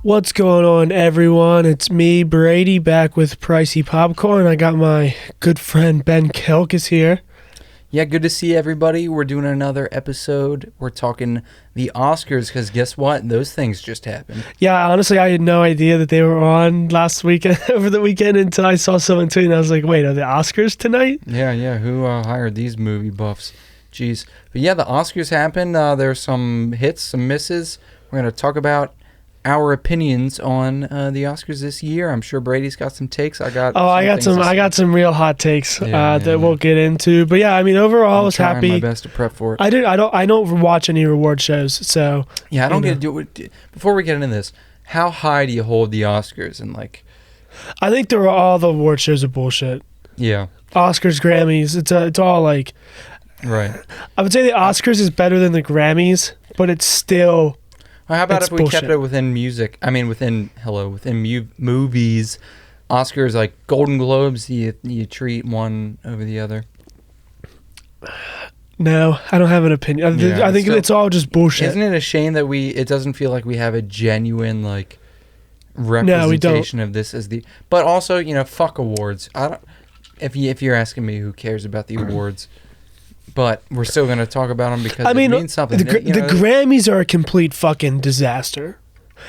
What's going on, everyone? It's me, Brady, back with Pricey Popcorn. I got my good friend Ben Kelkis here. Yeah, good to see everybody. We're doing another episode. We're talking the Oscars because guess what? Those things just happened. Yeah, honestly, I had no idea that they were on last weekend, over the weekend, until I saw someone tweet and I was like, wait, are the Oscars tonight? Yeah. Who hired these movie buffs? Jeez. But yeah, the Oscars happened. There's some hits, some misses. We're going to talk about our opinions on the Oscars this year. I'm sure Brady's got some takes. I got some real hot takes that we'll get into. But yeah, I mean, overall, I was happy. My best to prep for it. I don't watch any reward shows, so yeah, I don't get to do it. Before we get into this, how high do you hold the Oscars? And like, I think all the award shows are bullshit. Yeah, Oscars, Grammys, it's all like, right. I would say the Oscars is better than the Grammys, but it's still. Well, how about if we bullshit. kept it within music? I mean, within movies, Oscars, like Golden Globes, you treat one over the other? No, I don't have an opinion. I think it's all just bullshit. Isn't it a shame that it doesn't feel like we have a genuine like representation of this as the? But also, fuck awards. I don't. If you're asking me, who cares about the awards? But we're still going to talk about them because it means something. The Grammys are a complete fucking disaster.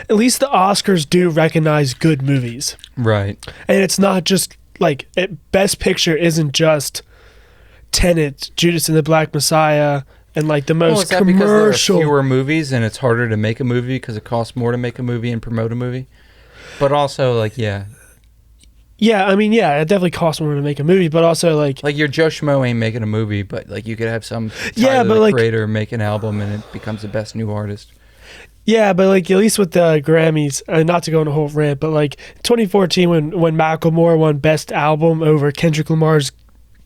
At least the Oscars do recognize good movies. Right. And it's not just, like, Best Picture isn't just Tenet, Judas and the Black Messiah, and, like, the most commercial... because there are fewer movies and it's harder to make a movie because it costs more to make a movie and promote a movie? But also, like, yeah... Yeah, I mean, yeah, it definitely costs more to make a movie, but also, like... Like, your Joe Schmo ain't making a movie, but, like, you could have some creator make an album and it becomes the best new artist. Yeah, but, like, at least with the Grammys, not to go on a whole rant, but, like, 2014 when Macklemore won Best Album over Kendrick Lamar's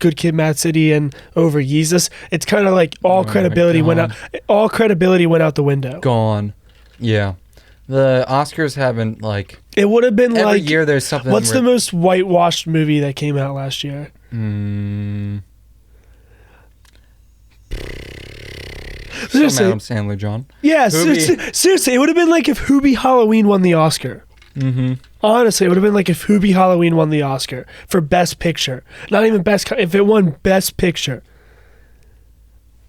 Good Kid, Mad City and over Yeezus, it's kind of like all credibility went out the window. Gone. Yeah. The Oscars haven't, like... It would have been every like... year there's something... What's the most whitewashed movie that came out last year? Seriously, Adam Sandler, John. Yeah, seriously, it would have been like if Hubie Halloween won the Oscar. Mm-hmm. Honestly, it would have been like if Hubie Halloween won the Oscar for Best Picture. Not even Best... If it won Best Picture.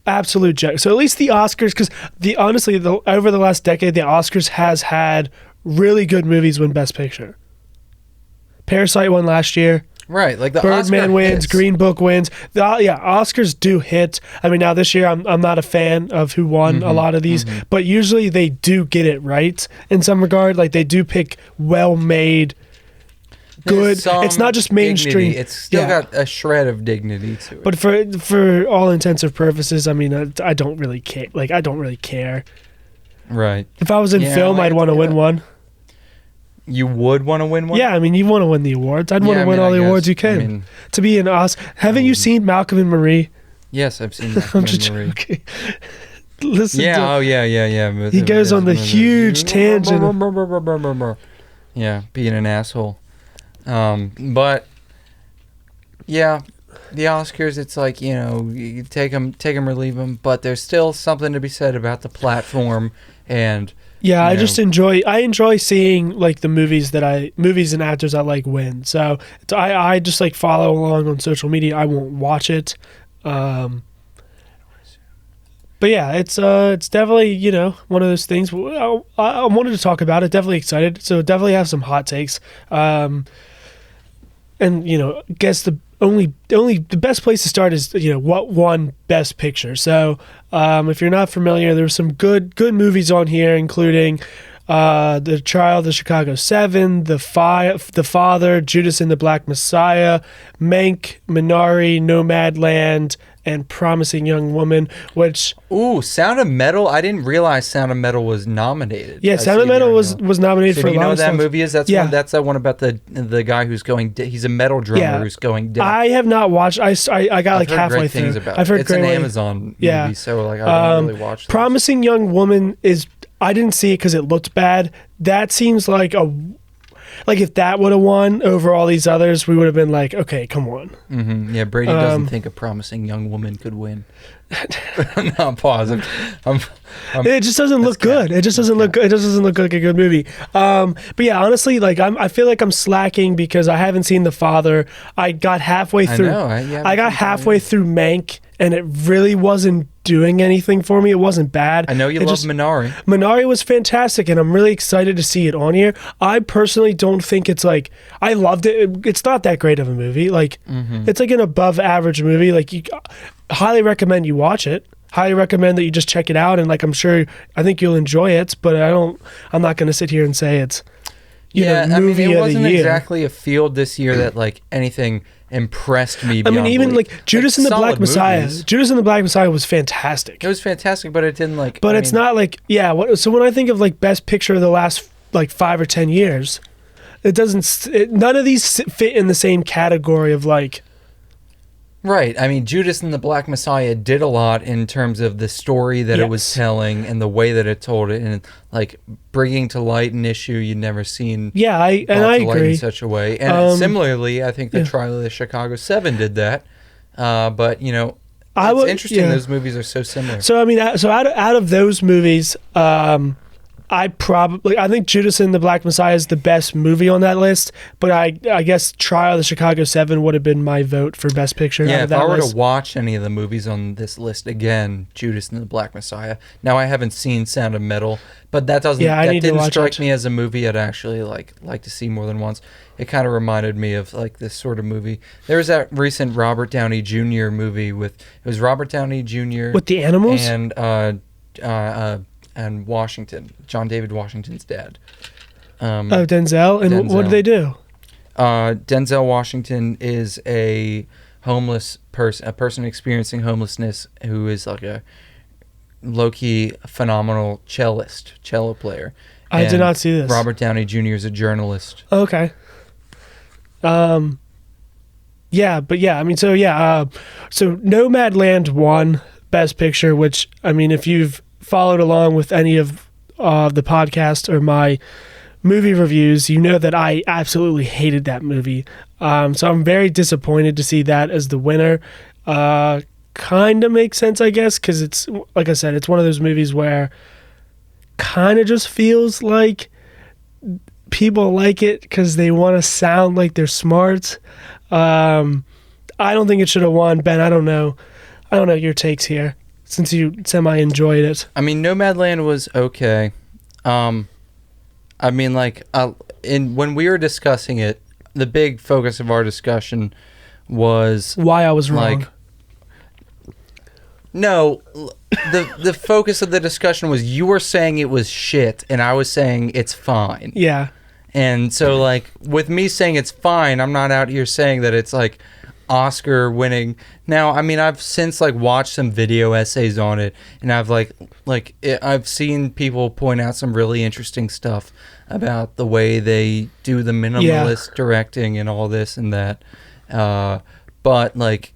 Absolute joke. So at least the Oscars, because over the last decade, the Oscars has had really good movies win Best Picture. Parasite won last year. Right, like the Birdman Oscar wins, hits. Green Book wins. Oscars do hit. I mean, now this year I'm not a fan of who won a lot of these, but usually they do get it right in some regard. Like they do pick well-made, good. It's not just mainstream. Dignity. It's still got a shred of dignity to it. But for all intents and purposes, I mean, I don't really care. Like I don't really care. Right. If I was in film, I'd want to win one. You would want to win one? Yeah, I mean, you want to win the awards. I'd want to win all the awards you can. I mean, to be an Oscar. Haven't you seen Malcolm and Marie? Yes, I've seen Malcolm and Marie. Okay. Listen. Yeah. Yeah. He goes on the huge tangent. Yeah, being an asshole. But yeah, the Oscars. It's like you take them or leave them. But there's still something to be said about the platform and. Yeah, I enjoy seeing like the movies and actors I like win. So I just like follow along on social media. I won't watch it. But yeah, it's definitely, one of those things. I wanted to talk about it. Definitely excited. So definitely have some hot takes. And guess the best place to start is what won Best Picture. So if you're not familiar, there's some good movies on here, including The Trial of the Chicago 7, The Father, Judas and the Black Messiah, Mank, Minari, Nomadland, and Promising Young Woman, which... Ooh, Sound of Metal? I didn't realize Sound of Metal was nominated. Yeah, Sound of Metal was nominated for a lot of stuff. Do you know what that movie is? That's the one about the guy who's going... He's a metal drummer who's going deaf. I have not watched... I got like halfway through. Things about it. It's an Amazon movie, so like I don't really watch this. Promising Young Woman is... I didn't see it because it looked bad. That seems like like if that would have won over all these others, we would have been like, okay, come on. Mm-hmm. Yeah, Brady doesn't think a promising young woman could win. No, pause. It just doesn't look good. It just doesn't look. It just doesn't look like a good movie. But yeah, honestly, like I feel like I'm slacking because I haven't seen The Father. I got halfway through. I got halfway through Mank, and it really wasn't doing anything for me. It wasn't bad. I know you love Minari. Minari was fantastic, and I'm really excited to see it on here. I personally don't think it's like I loved it. It's not that great of a movie. Like it's like an above average movie. Like you. Highly recommend you watch it. Highly recommend that you just check it out, and like I think you'll enjoy it. But I'm not going to sit here and say it's movie I mean, it wasn't of the year. Exactly a field this year that like anything impressed me. I mean, even belief. like Judas and the Black Messiah. Movies. Judas and the Black Messiah was fantastic. It was fantastic, but it didn't like. But it's not like so when I think of like best picture of the last like 5 or 10 years, it doesn't. None of these fit in the same category of like. Right. I mean, Judas and the Black Messiah did a lot in terms of the story that it was telling and the way that it told it, and like bringing to light an issue you'd never seen. Yeah, I agree in such a way. And similarly, I think the Trial of the Chicago 7 did that. But it's interesting those movies are so similar. So I mean, out of those movies, I think Judas and the Black Messiah is the best movie on that list, but I guess Trial of the Chicago 7 would have been my vote for best picture. Yeah, if I were to watch any of the movies on this list again, Judas and the Black Messiah. Now I haven't seen Sound of Metal, but that didn't strike me as a movie I'd actually like to see more than once. It kind of reminded me of like this sort of movie. There was that recent Robert Downey Jr. movie it was Robert Downey Jr. with the animals and Washington, John David Washington's dad. Denzel. And Denzel. What do they do? Denzel Washington is a homeless person, a person experiencing homelessness who is like a low-key phenomenal cello player. I did not see this. Robert Downey Jr. is a journalist. Okay. I mean, so Nomadland won Best Picture, which, I mean, if you've followed along with any of the podcast or my movie reviews, you know that I absolutely hated that movie. So I'm very disappointed to see that as the winner. Kind of makes sense, I guess, because it's, like I said, it's one of those movies where kind of just feels like people like it because they want to sound like they're smart. I don't think it should have won. Ben, I don't know your takes here, since you semi-enjoyed it. I mean, Nomadland was okay. I mean, like, when we were discussing it, the big focus of our discussion was... why I was wrong. No, the focus of the discussion was you were saying it was shit, and I was saying it's fine. Yeah. And so, like, with me saying it's fine, I'm not out here saying that it's, like, Oscar winning. Now, I mean, I've since like watched some video essays on it, and I've I've seen people point out some really interesting stuff about the way they do the minimalist directing and all this and that. But like,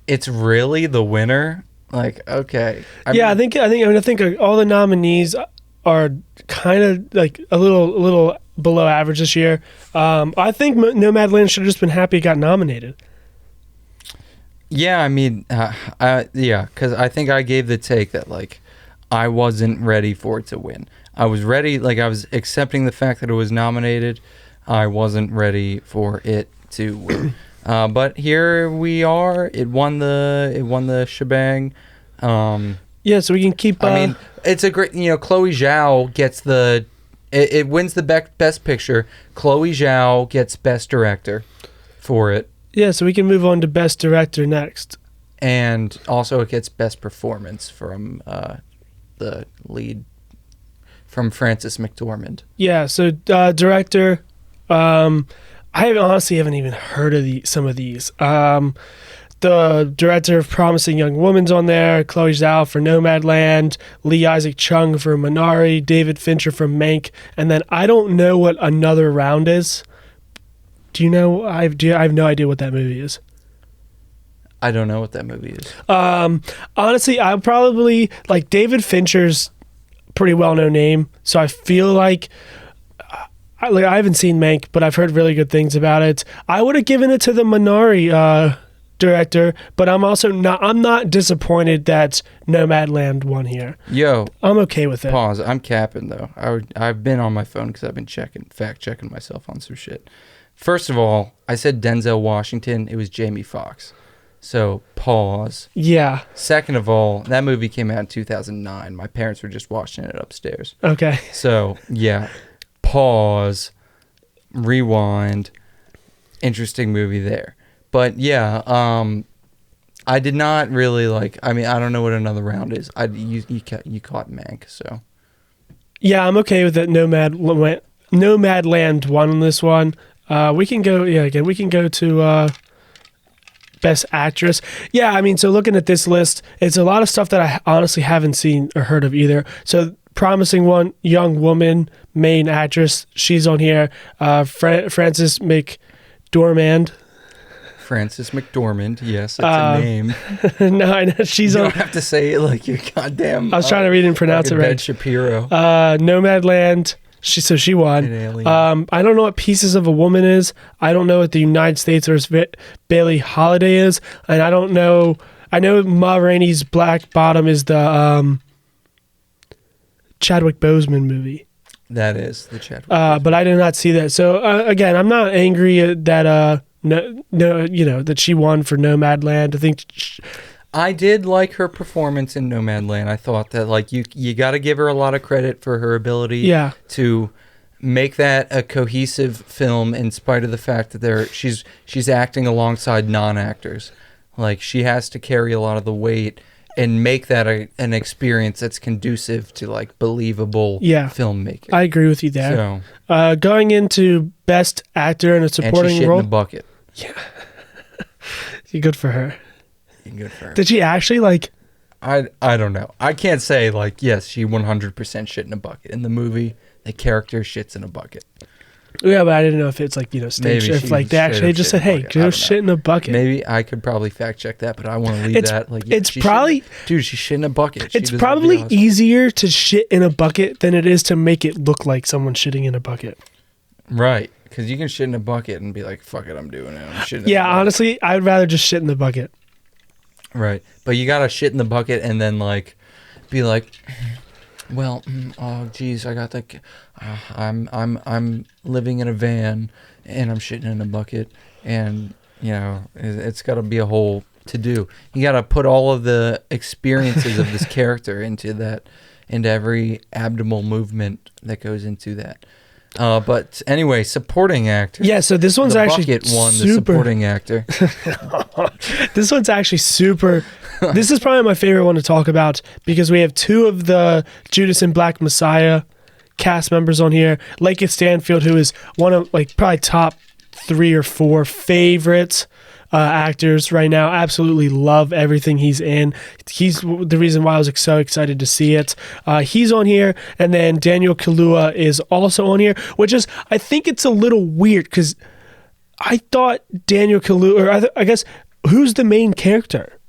it's really the winner. Like, okay. I think all the nominees are kind of like a little below average this year. I think Nomadland should have just been happy it got nominated. Yeah, I mean, because I think I gave the take that like I wasn't ready for it to win. I was ready, like I was accepting the fact that it was nominated. I wasn't ready for it to win. But here we are. It won the shebang. Yeah, so we can keep. I mean, it's a great. Chloe Zhao gets It wins the best picture. Chloe Zhao gets best director for it. Yeah, so we can move on to best director next. And also it gets best performance from the lead, from Frances McDormand. Yeah, so director, I honestly haven't even heard of some of these. The director of Promising Young Woman's on there, Chloe Zhao for Nomadland, Lee Isaac Chung for Minari, David Fincher for Mank, and then I don't know what Another Round is. Do you know? I have no idea what that movie is. I don't know what that movie is. Honestly, I probably like David Fincher's pretty well-known name, so I feel like I haven't seen Mank, but I've heard really good things about it. I would have given it to the Minari director, but I'm not disappointed that Nomadland won here. Yo, I'm okay with it. pause. I'm capping though. I've been on my phone because I've been fact checking myself on some shit. First of all, I said Denzel Washington. It was Jamie Foxx. So pause. Yeah. Second of all, that movie came out in 2009. My parents were just watching it upstairs. Okay. So yeah, pause. Rewind. Interesting movie there. But yeah, I did not really like. I mean, I don't know what another round is. You caught Mank, so Yeah, I'm okay with it. Nomadland won on this one. We can go. Yeah, again, we can go to Best Actress. Yeah, I mean, so looking at this list, it's a lot of stuff that I honestly haven't seen or heard of either. So promising one, young woman, main actress. She's on here. Frances McDormand. Frances McDormand, yes, that's a name. No, I know she's You on. don't have to say it like you're goddamn. I was trying to read and pronounce like it right. Ben Shapiro. Nomadland. She won. I don't know what Pieces of a Woman is. I don't know what the United States or Bailey Holiday is, and I don't know. I know Ma Rainey's Black Bottom is the Chadwick Boseman movie. That is the Chadwick. But I did not see that. So again, I'm not angry that that she won for Nomadland. I think I did like her performance in Nomadland. I thought that like you got to give her a lot of credit for her ability to make that a cohesive film in spite of the fact that she's acting alongside non-actors. Like she has to carry a lot of the weight and make that an experience that's conducive to like believable filmmaking. I agree with you there. So going into Best Actor in a Supporting and Role. In a bucket. Yeah. Good for her. Good for her. Did she actually like? I don't know. I can't say like yes, she 100% shit in a bucket. In the movie, the character shits in a bucket. Yeah, but I didn't know if it's like stage if like they just said, "Hey, go shit in a bucket." Maybe I could probably fact check that, but I want to leave that like it's probably dude. She shit in a bucket. It's probably easier to shit in a bucket than it is to make it look like someone's shitting in a bucket. Right. Because you can shit in a bucket and be like, fuck it, I'm doing it. I'm shitting yeah, honestly, I'd rather just shit in the bucket. Right. But you got to shit in the bucket and then, like, be like, well, oh, geez, I got the... I'm living in a van and I'm shitting in a bucket. And, you know, it's got to be a whole to-do. You got to put all of the experiences of this character into every abdominal movement that goes into that. But anyway, supporting actor. Yeah, so this one's actually Bucket won the supporting actor. This one's actually super. This is probably my favorite one to talk about because we have two of the Judas and Black Messiah cast members on here. Lakeith Stanfield, who is one of like probably top 3 or 4 favorites. Actors right now. Absolutely love everything he's in. He's the reason why I was so excited to see it. He's on here, and then Daniel Kaluuya is also on here, which is, I think it's a little weird because I thought Daniel Kaluuya, or I guess, who's the main character?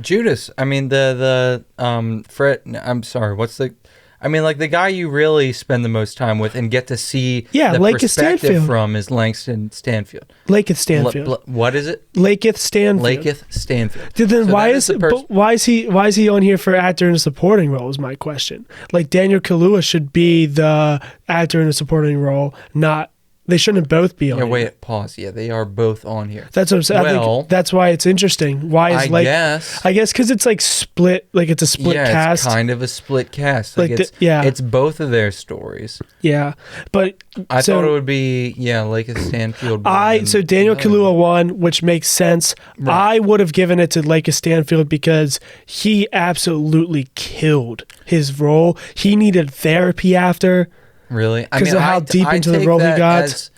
Judas. I mean, Fred, I'm sorry, what's the... I mean, like, the guy you really spend the most time with and get to see the perspective from is Langston Stanfield. Lakeith Stanfield. What is it? Lakeith Stanfield. Lakeith Stanfield. Then why is he on here for actor in a supporting role is my question. Like, Daniel Kaluuya should be the actor in a supporting role, not... They shouldn't both be on here. Wait, pause. Yeah, they are both on here. That's what I'm saying. Well, I think that's why it's interesting. Why is I guess because it's like split, like it's a split cast. It's kind of a split cast. Like it's both of their stories. Yeah, but I thought it would be Lakeith Stanfield. So Daniel Kaluuya won, which makes sense. Right. I would have given it to Lakeith Stanfield because he absolutely killed his role. He needed therapy after. Really? Because of how deep into the role he got?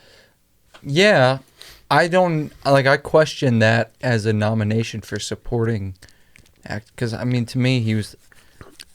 I question that as a nomination for supporting act. Because, I mean, to me, he was...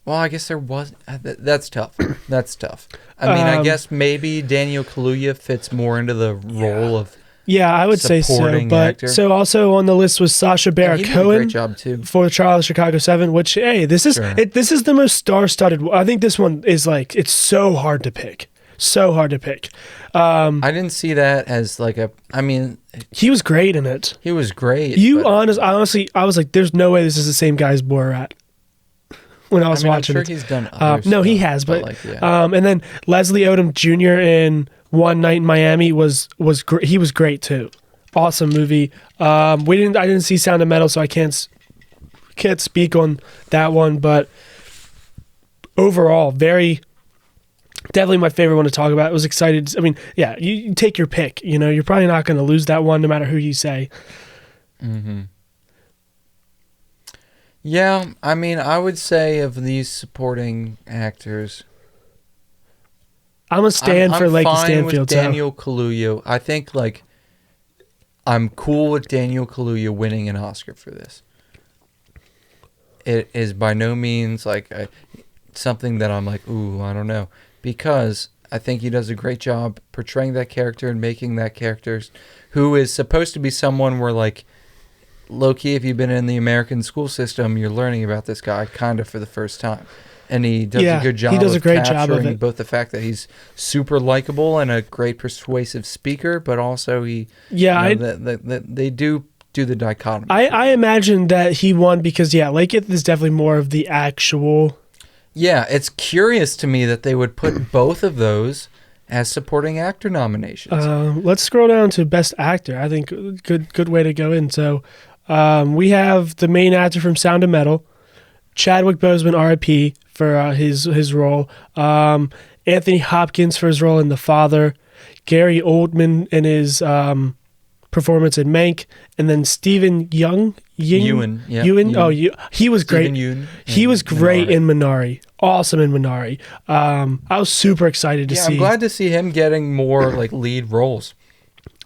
Well, I guess there was... That's tough. That's tough. I mean, I guess maybe Daniel Kaluuya fits more into the role of... Yeah, I would say so. But actor. So also on the list was Sacha Baron Cohen. Great job too. For the Trial of Chicago 7, which this is the most star-studded. I think this one is like it's so hard to pick So hard to pick. I didn't see that as like a. I mean, He was great in it. he was great. You but- honestly, I was like, "There's no way this is the same guy as Borat." When I was watching I'm sure it. he's done. Other No, he stuff, has, but like, yeah. and then Leslie Odom Jr. in One Night in Miami was he was great too. Awesome movie. I didn't see Sound of Metal, so I can't speak on that one, but overall, definitely my favorite one to talk about. I was excited. I mean, yeah, you take your pick. You know, you're probably not going to lose that one no matter who you say. Mm-hmm. Yeah, I mean, I would say of these supporting actors, I'm a stand for Lakeith fine Stanfield. with Daniel Kaluuya. I think like I'm cool with Daniel Kaluuya winning an Oscar for this. It is by no means like something that I'm like, ooh, I don't know, because I think he does a great job portraying that character and making that character, who is supposed to be someone where like, low key, if you've been in the American school system, you're learning about this guy kind of for the first time. And he does a good job. He does a great job of capturing it. both the fact that he's super likable and a great persuasive speaker, but also they do the dichotomy. I imagine that he won because Lakeith is definitely more of the actual. Yeah, it's curious to me that they would put both of those as supporting actor nominations. Let's scroll down to Best Actor. I think good way to go in. So we have the main actor from Sound of Metal, Chadwick Boseman, R.I.P. for his role. Anthony Hopkins for his role in The Father. Gary Oldman in his performance in Mank, and then Stephen Ewan. Oh, he was great. He was great in Minari. Awesome in Minari. I was super excited to see. I'm glad to see him getting more like lead roles.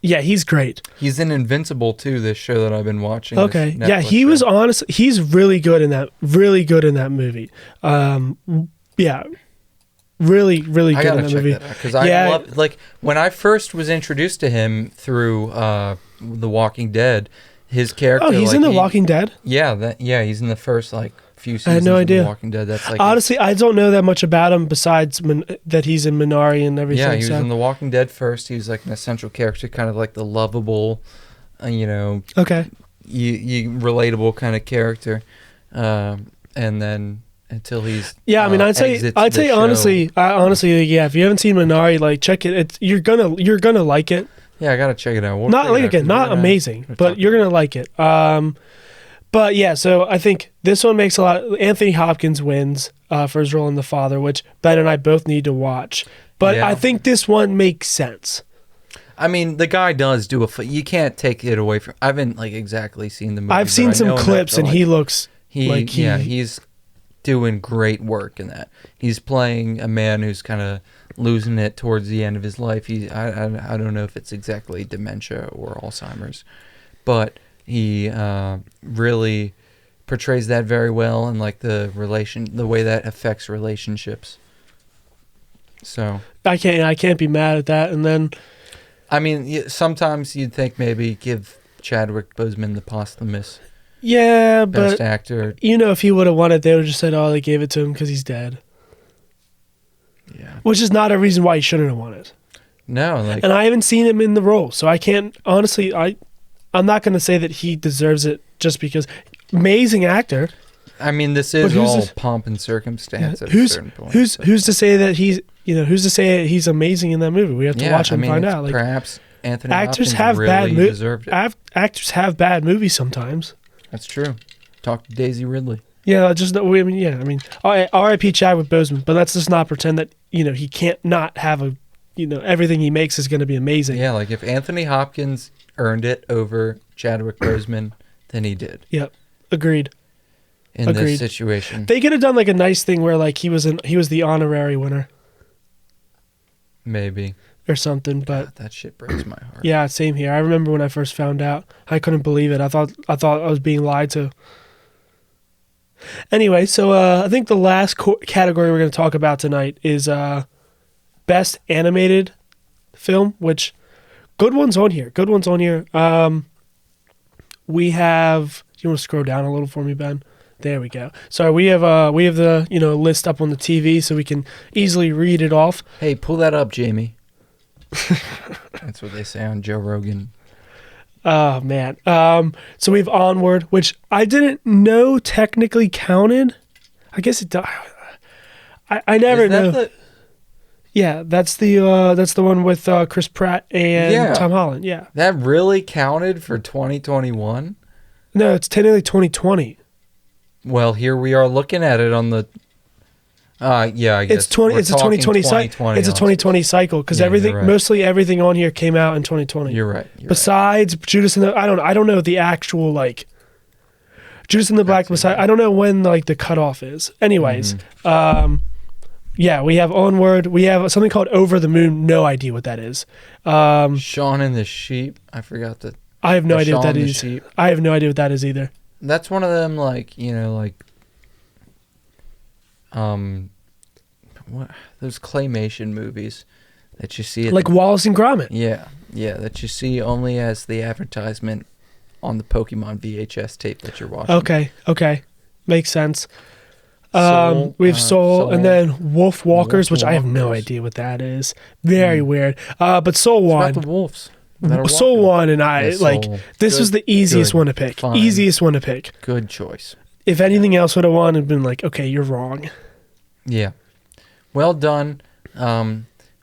Yeah, he's great. He's in Invincible too. This show that I've been watching. Okay, yeah, he was honest. He's really good in that. Really good in that movie. Yeah. Really good in that movie. Because I love, like, when I first was introduced to him through The Walking Dead, his character. Oh, he's in The Walking Dead. Yeah, he's in the first like few seasons. I had no idea. Of The Walking Dead. That's like honestly, I don't know that much about him besides that he's in Minari and everything. Yeah, he was in The Walking Dead first. He was like an essential character, kind of like the lovable, okay, you relatable kind of character, and then. Until he's I'd say honestly, if you haven't seen Minari, like check it. You're gonna like it. Yeah, I gotta check it out. Not amazing, but you're gonna like it. But yeah, so I think this one makes a lot. Anthony Hopkins wins for his role in The Father, which Ben and I both need to watch. But I think this one makes sense. I mean, the guy does do you can't take it away from. I haven't like exactly seen the movie. I've seen some clips, and he looks he's doing great work in that. He's playing a man who's kind of losing it towards the end of his life. I don't know if it's exactly dementia or Alzheimer's, but he really portrays that very well, and like the way that affects relationships. So I can't be mad at that. And then, I mean, sometimes you'd think maybe give Chadwick Boseman the posthumous. Yeah, Best but actor. If he would have won it, they would have just said, "Oh, they gave it to him because he's dead." Yeah, which is not a reason why he shouldn't have won it. No, and I haven't seen him in the role, so I can't honestly. I'm not going to say that he deserves it just because amazing actor. I mean, this is all pomp and circumstance at a certain point. Who's to say that he's amazing in that movie? We have to watch him and find out. Like, perhaps Anthony actors Hopkins have really bad deserved it. Actors have bad movies sometimes. That's true. Talk to Daisy Ridley. Yeah, R.I.P. Chadwick Boseman, but let's just not pretend that he can't not have everything he makes is going to be amazing. Yeah, like if Anthony Hopkins earned it over Chadwick Boseman, then he did. Yep, agreed. In this situation, they could have done like a nice thing where like he was the honorary winner, maybe, or something. But God, that shit breaks my heart. Yeah, same here. I remember when I first found out, I couldn't believe it. I thought I was being lied to. Anyway, so I think the last category we're going to talk about tonight is Best Animated Film, which good ones on here. We have. Do you want to scroll down a little for me, Ben? There we go. So we have the list up on the TV so we can easily read it off. Hey, pull that up, Jamie. That's what they say on Joe Rogan. Oh man. So we have Onward, which I didn't know technically counted. I guess it does. I never know. Yeah, that's the one with Chris Pratt and Tom Holland. Yeah. That really counted for 2021? No, it's technically 2020. Well, here we are looking at it on the. I guess it's 2020 cycle. It's a 2020 cycle because mostly everything on here came out in 2020. You're right. Besides Judas and the, I don't know the actual Judas and the Black Messiah. I don't know when the cutoff is. Anyways, we have Onward. We have something called Over the Moon. No idea what that is. Shaun and the Sheep. I forgot that. I have no idea what that is. I have no idea what that is either. That's one of them what those claymation movies that you see like Wallace and Gromit. Yeah, that you see only as the advertisement on the Pokemon VHS tape that you're watching. Okay, makes sense. We have Soul, and then Wolf Walkers, which I have no idea what that is. Very weird. But Soul One. It's about the wolves. Soul One and I this was the easiest one to pick. Fine. Easiest one to pick. Good choice. If anything else would have won, it'd been okay, you're wrong. Yeah. Well done.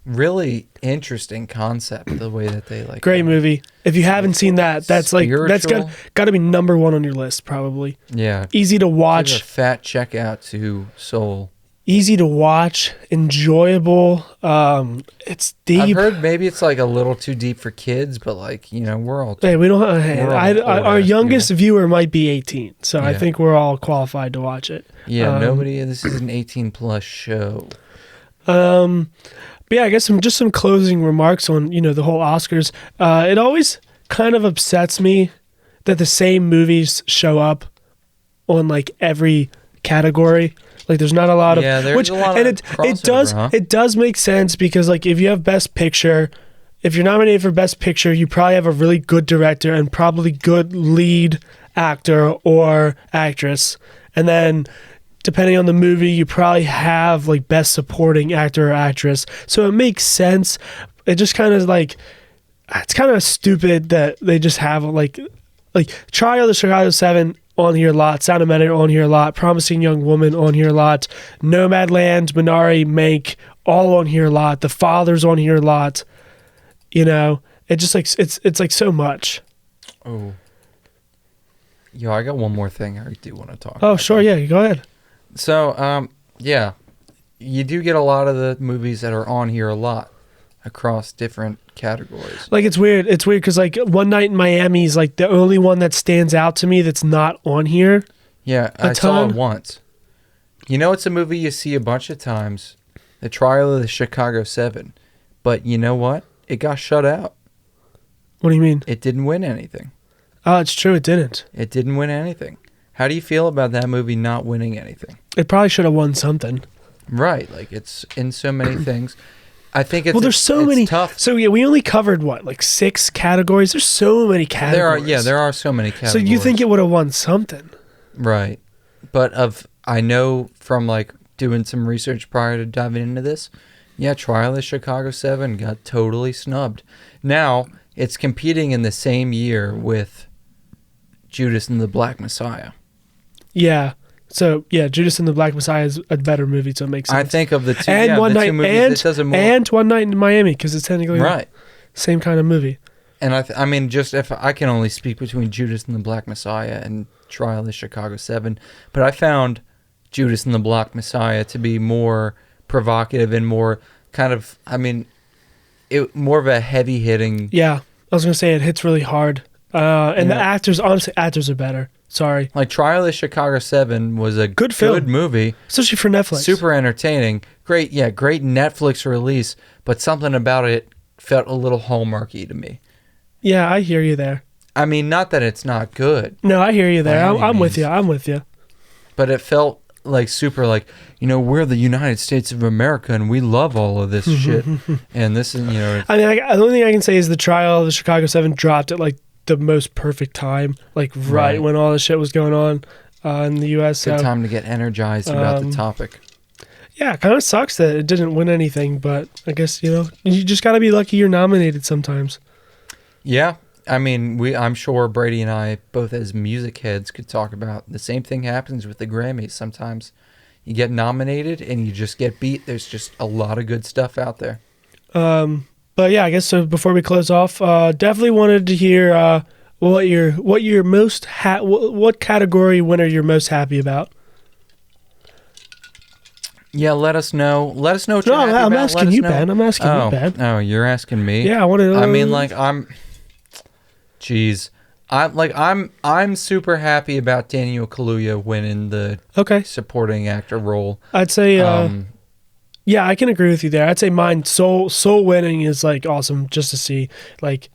Really interesting concept, the way that they Great movie. If you haven't seen that, that's got to be number one on your list probably. Yeah. Easy to watch. Give a fat check out to Soul. Easy to watch, enjoyable. It's deep. I've heard maybe it's a little too deep for kids, but we're all. Hey, we don't. Our youngest viewer might be 18, so I think we're all qualified to watch it. Yeah, nobody. This is an 18+ show. But yeah, I guess some closing remarks on the whole Oscars. It always kind of upsets me that the same movies show up on every category. There's not a lot of it does make sense because if you have Best Picture, if you're nominated for Best Picture, you probably have a really good director and probably good lead actor or actress, and then depending on the movie, you probably have Best Supporting Actor or Actress. So it makes sense. It just kind of it's kind of stupid that they just have Trial of the Chicago 7 on here a lot, Sound of Metal on here a lot, Promising Young Woman on here a lot, Nomadland, Minari, Mank, all on here a lot, The Father's on here a lot. It just it's so much. Oh. Yo, I got one more thing I do want to talk about. Oh, sure, yeah, go ahead. So, you do get a lot of the movies that are on here a lot across different categories. It's weird. It's weird because One Night in Miami is the only one that stands out to me that's not on here. Yeah, I saw it once. It's a movie you see a bunch of times, The Trial of the Chicago 7. But you know what? It got shut out. What do you mean? It didn't win anything. Oh, it's true. It didn't. It didn't win anything. How do you feel about that movie not winning anything? It probably should have won something. Right. It's in so many things. I think it's there's so many. Tough. So yeah, we only covered 6 categories. There's so many categories. There are so many categories. So you think it would have won something? Right. But I know from doing some research prior to diving into this, Trial of the Chicago 7 got totally snubbed. Now it's competing in the same year with Judas and the Black Messiah. Yeah. So yeah, Judas and the Black Messiah is a better movie, so it makes sense. I think of the two, and One Night, two movies, it doesn't more. And One Night in Miami, because it's technically right. Same kind of movie. And I mean, just if I can only speak between Judas and the Black Messiah and Trial of the Chicago 7, but I found Judas and the Black Messiah to be more provocative and more kind of, more of a heavy hitting. Yeah, I was gonna say it hits really hard, and the actors, honestly, actors are better. Sorry. Trial of the Chicago 7 was a good film. Good movie. Especially for Netflix. Super entertaining. Great Netflix release, but something about it felt a little hallmarky to me. Yeah, I hear you there. Not that it's not good. No, I hear you there. I'm with you. I'm with you. But it felt super we're the United States of America and we love all of this shit. And this is, the only thing I can say is the Trial of the Chicago 7 dropped at the most perfect time, right when all this shit was going on. in the U.S. Good So, time to get energized about the topic. yeah, it kind of sucks that it didn't win anything, but I guess, you just got to be lucky you're nominated sometimes. Yeah. I mean, I'm sure Brady and I, both as music heads, could talk about the same thing happens with the Grammys. Sometimes you get nominated and you just get beat. There's just a lot of good stuff out there. But yeah, I guess so. Before we close off, definitely wanted to hear what category winner you're most happy about. Yeah, let us know. Let us know what you're happy I'm about. asking you, Ben. I'm asking you, Ben. Oh, you're asking me? Yeah, I want to. I mean, like, Jeez. I'm super happy about Daniel Kaluuya winning the supporting actor role. I'd say yeah, I can agree with you there. I'd say mine Soul winning is like awesome just to see, like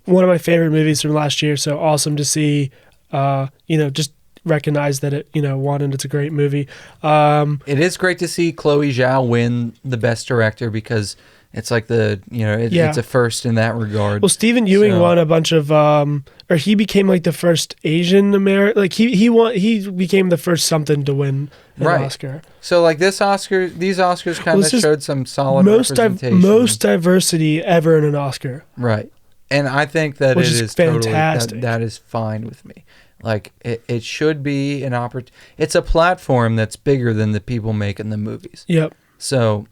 one of my favorite movies from last year, so awesome to see just recognize that it won and it's a great movie. It is great to see Chloe Zhao win the best director because it's like it's a first in that regard. Well, Stephen Ewing won a bunch of, or he became like the first Asian American, like he became the first something to win an Oscar. So like these Oscars kind of showed some solid representation. Most diversity ever in an Oscar. Right. And I think that which it is fantastic. Totally, that is fine with me. Like it should be an opportunity. It's a platform that's bigger than the people making the movies. Yep. So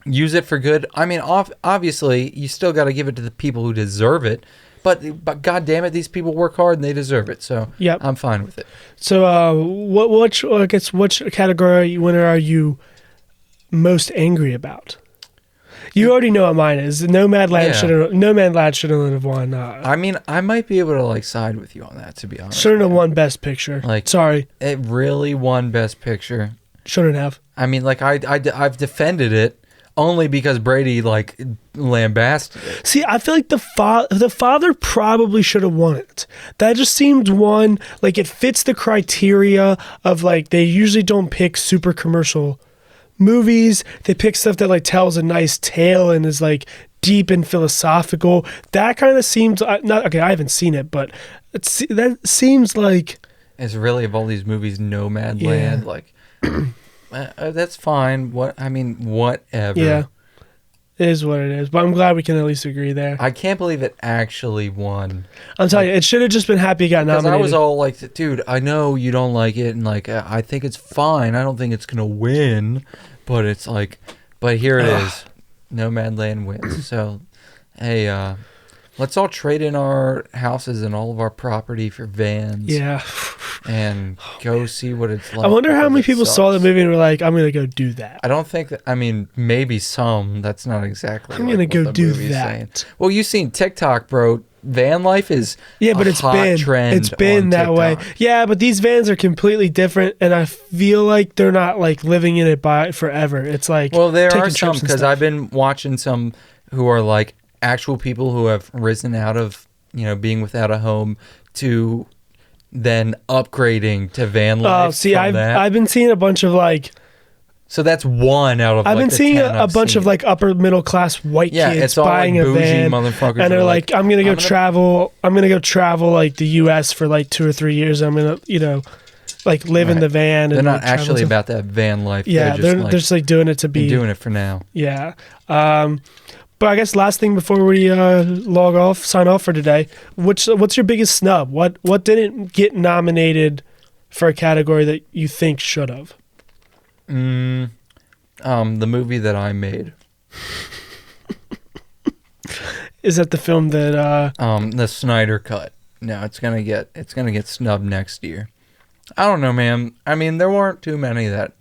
use it for good. I mean, obviously, you still got to give it to the people who deserve it. But God damn it, these people work hard and they deserve it. So I'm fine with it. So which category winner are you most angry about? You already know what mine is. Nomadland shouldn't have won. I mean, I might be able to like side with you on that, to be honest. Shouldn't have won Best Picture. Like, sorry, it really won Best Picture. Shouldn't have. I mean, like I've defended it only because Brady like lambasted it. See, I feel like the father probably should have won it. That just seemed one like it fits the criteria of like they usually don't pick super commercial movies. They pick stuff that like tells a nice tale and is like deep and philosophical. That kind of seems I haven't seen it, but that seems like it's really of all these movies, Nomadland. Like that's fine. Whatever. Yeah, it is what it is. But I'm glad we can at least agree there. I can't believe it actually won. I'm telling you, it should have just been happy it got nominated. I was all like, dude, I know you don't like it, and like I think it's fine. I don't think it's gonna win, but it's like, but here it is. Nomadland wins. So, hey, let's all trade in our houses and all of our property for vans. Yeah. And go see what it's like. I wonder how many people saw the movie and were like, I'm going to go do that. I don't think that, maybe some. That's not exactly I'm going to go do that. Saying. Well, you've seen TikTok, bro. Van life is but it's been that way. Yeah, but these vans are completely different, and I feel like they're not like living in it forever. It's like, well, there are some, because I've been watching some who are like actual people who have risen out of being without a home to then upgrading to van life. See, I've been seeing a bunch of like. So that's one out of. I've been seeing a bunch of like upper middle class white kids buying a van, and they're like, "I'm gonna go travel. I'm gonna go travel like the U.S. for like 2 or 3 years. I'm gonna like live in the van." They're and not actually about that van life. Yeah, they're just like doing it to be doing it for now. Yeah. But I guess last thing before we sign off for today, what's your biggest snub? What didn't get nominated for a category that you think should have? The movie that I made. Is that the film that the Snyder Cut? No, it's gonna get snubbed next year. I don't know, man. I mean, there weren't too many that.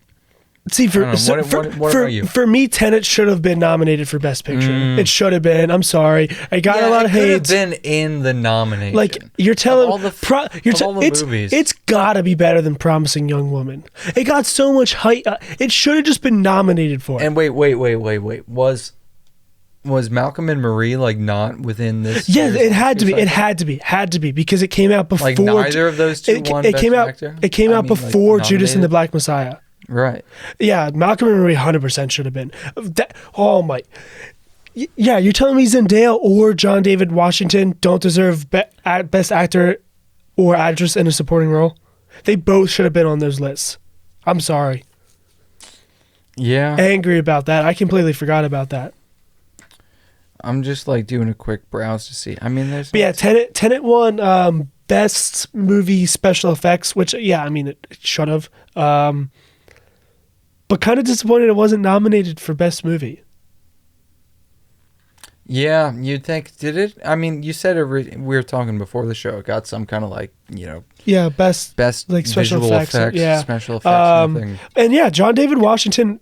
See, for me, Tenet should have been nominated for Best Picture. It should have been. I'm sorry, I got a lot of hate. It could have been in the nomination. Like you're telling, movies. It's got to be better than Promising Young Woman. It got so much hype. It should have just been nominated for it. And wait. Was Malcolm and Marie like not within this? Yeah, it had to be. It had to be because it came out before. Like neither of those two won Best Actor? It came out before Judas and the Black Messiah. Right. Yeah, Malcolm and Marie 100% should have been. Yeah, you're telling me Zendaya or John David Washington don't deserve Best Actor or Actress in a Supporting Role? They both should have been on those lists. I'm sorry. Yeah. Angry about that. I completely forgot about that. I'm just like doing a quick browse to see. I mean, there's. But yeah, Tenet won best movie special effects, which it should have. But kind of disappointed it wasn't nominated for best movie. Yeah, you'd think. Did it? I mean, you said we were talking before the show. It got some kind of like, Yeah, best like special visual effects. Yeah, special effects and everything. And yeah, John David Washington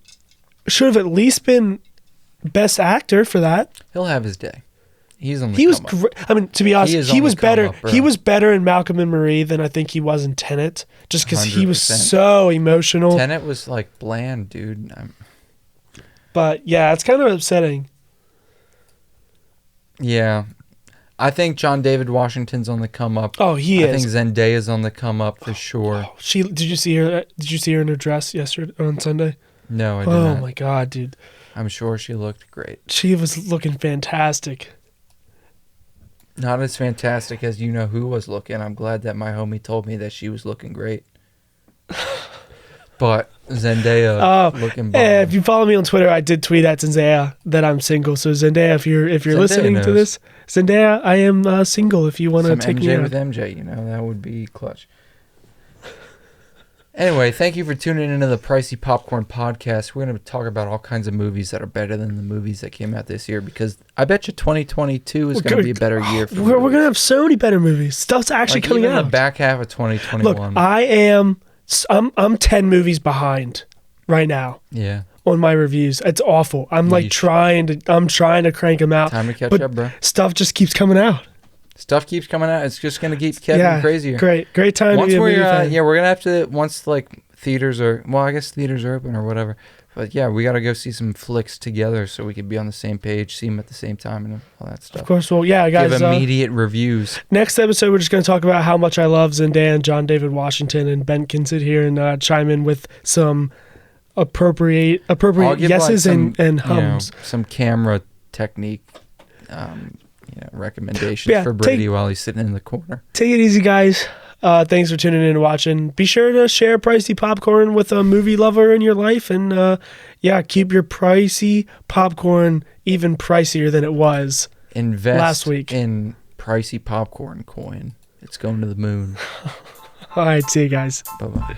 should have at least been best actor for that. He'll have his day. He's on the He was great. I mean, to be honest, he was better. He was better in Malcolm and Marie than I think he was in Tenet, just because he was 100%. so emotional. Tenet was like bland, dude. But yeah, it's kind of upsetting. Yeah. I think John David Washington's on the come up. Oh, he is. I think Zendaya's on the come up for sure. Oh, did you see her? Did you see her in her dress yesterday on Sunday? No, I did not. Oh my god, dude! I'm sure she looked great. She was looking fantastic. Not as fantastic as you know who was looking. I'm glad that my homie told me that she was looking great. But Zendaya looking bomb. If you follow me on Twitter, I did tweet at Zendaya that I'm single. So Zendaya, if you're listening to this, Zendaya, I am single. If you want to take me out. with MJ, that would be clutch. Anyway, thank you for tuning into the Pricey Popcorn Podcast. We're going to talk about all kinds of movies that are better than the movies that came out this year, because I bet you 2022 is going to be a better year for We're going to have so many better movies. Stuff's actually coming even out. The back half of 2021. Look, I'm 10 movies behind right now. Yeah. On my reviews. It's awful. I'm like trying to crank them out. Time to catch up, bro. Stuff just keeps coming out. Stuff keeps coming out. It's just gonna keep getting crazier. Great time once to be a movie fan. we're gonna have to once like theaters are I guess theaters are open or whatever. But yeah, we gotta go see some flicks together so we can be on the same page, see them at the same time, and all that stuff. Of course, well, yeah, guys. Give immediate reviews. Next episode, we're just gonna talk about how much I love Zendaya and John David Washington, and Ben can sit here and chime in with some appropriate yeses and hums. Some camera technique. Recommendations for Brady while he's sitting in the corner. Take it easy, guys. Thanks for tuning in and watching. Be sure to share Pricey Popcorn with a movie lover in your life, and keep your Pricey Popcorn even pricier than it was last week. In Pricey Popcorn coin. It's going to the moon. All right, see you guys. Bye-bye.